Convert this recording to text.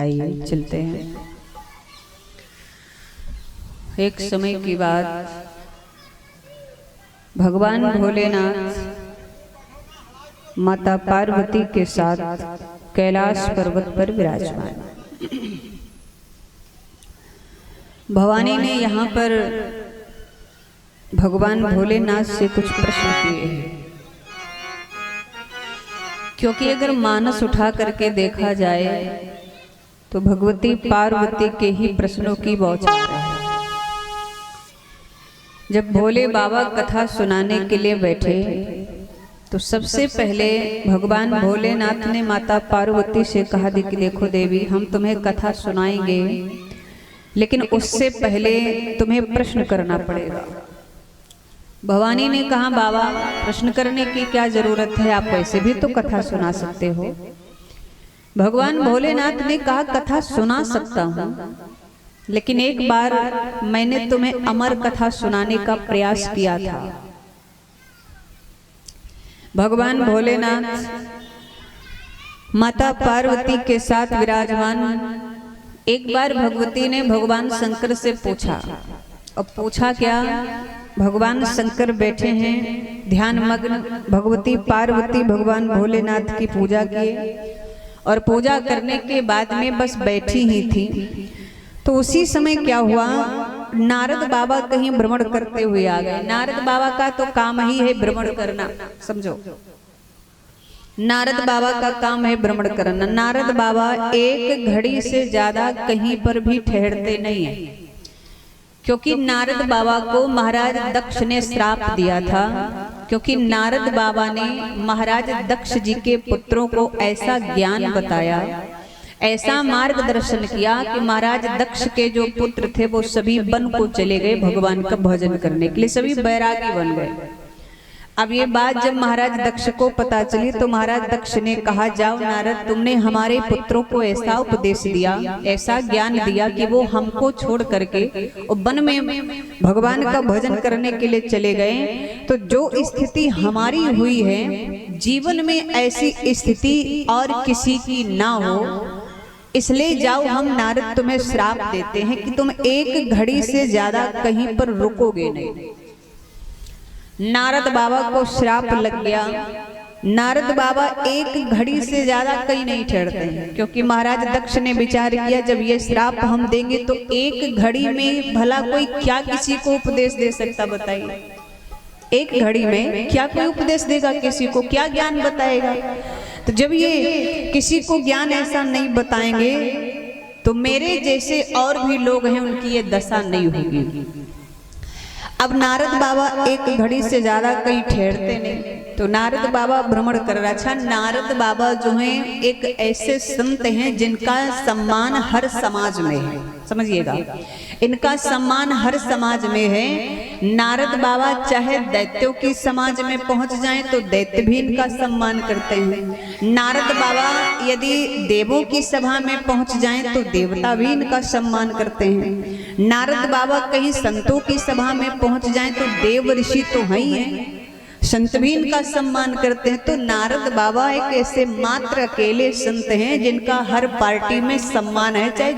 आइए चलते हैं। एक समय की बात, भगवान भोलेनाथ माता पार्वती के साथ कैलाश पर्वत पर विराजमान। भवानी ने यहाँ पर भगवान भोलेनाथ से कुछ प्रश्न किए हैं, क्योंकि अगर मानस उठा करके देखा जाए तो भगवती पार्वती के ही प्रश्नों की बौछार है। जब भोले बाबा कथा सुनाने के लिए बैठे तो सबसे पहले भगवान भोलेनाथ ने माता पार्वती से कहा कि देखो देवी, हम तुम्हें कथा सुनाएंगे, लेकिन उससे पहले तुम्हें प्रश्न करना पड़ेगा। भवानी ने कहा बाबा, प्रश्न करने की क्या जरूरत है, आप वैसे भी तो कथा सुना सकते हो। भगवान भोलेनाथ ने कहा कथा सुना सकता हूँ, लेकिन एक बार मैंने तुम्हें अमर कथा सुनाने का प्रयास किया था। भगवान भोलेनाथ माता पार्वती के साथ विराजमान। एक बार भगवती ने भगवान शंकर से पूछा, और पूछा क्या, भगवान शंकर बैठे हैं ध्यान मग्न, भगवती पार्वती भगवान भोलेनाथ की पूजा किए, और पूजा करने के बाद में बस बैठी ही थी। तो उसी समय क्या हुआ, नारद बाबा कहीं भ्रमण करते हुए आ गए। नारद बाबा का तो काम ही है भ्रमण करना, समझो, नारद बाबा का काम है भ्रमण करना। नारद बाबा एक घड़ी से ज्यादा कहीं पर भी ठहरते नहीं है, क्योंकि नारद बाबा को महाराज दक्ष ने श्राप दिया था। क्योंकि नारद बाबा ने महाराज दक्ष जी के पुत्रों को ऐसा ज्ञान बताया, ऐसा मार्गदर्शन किया कि महाराज दक्ष के जो पुत्र थे वो सभी वन को चले गए भगवान का भजन करने के लिए, सभी बैरागी बन गए। अब ये बात जब महाराज दक्ष को पता चली तो महाराज दक्ष ने कहा, जाओ नारद, तुमने हमारे पुत्रों को ऐसा उपदेश दिया, ऐसा ज्ञान दिया कि वो हमको छोड़ करके वन में भगवान का भजन करने के लिए चले गए। तो जो स्थिति हमारी हुई है जीवन में, ऐसी स्थिति और किसी की ना हो, इसलिए जाओ हम नारद तुम्हें श्राप देते हैं कि तुम एक घड़ी से ज्यादा कहीं पर रुकोगे नहीं। नारद बाबा को श्राप लग गया। नारद बाबा एक घड़ी से ज्यादा कहीं नहीं ठहरते हैं, क्योंकि महाराज दक्ष ने विचार किया जब ये श्राप हम देंगे तो एक घड़ी में भला कोई क्या किसी को उपदेश दे सकता, बताइए। एक घड़ी में क्या कोई उपदेश देगा किसी को, क्या ज्ञान बताएगा। तो जब ये किसी को ज्ञान ऐसा नहीं बताएंगे तो मेरे जैसे और भी लोग हैं उनकी ये दशा नहीं होगी। अब नारद बाबा एक घड़ी से ज्यादा कहीं ठहरते नहीं, तो नारद बाबा भ्रमण कर रहा। अच्छा, नारद बाबा जो हैं एक ऐसे संत हैं जिनका सम्मान हर समाज में है, समझिएगा, इनका सम्मान हर समाज में है। नारद बाबा चाहे दैत्यों की समाज में पहुंच जाएं तो दैत्य भी इनका सम्मान करते हैं। नारद बाबा यदि देवों की सभा में पहुंच जाएं तो देवता भी इनका सम्मान करते हैं। नारद बाबा कहीं संतों की सभा में पहुंच जाएं तो देव ऋषि तो हैं ही हैं, संत भी इनका सम्मान करते हैं। तो नारद बाबा एक ऐसे मात्र अकेले संत हैं जिनका हर पार्टी में सम्मान है, चाहे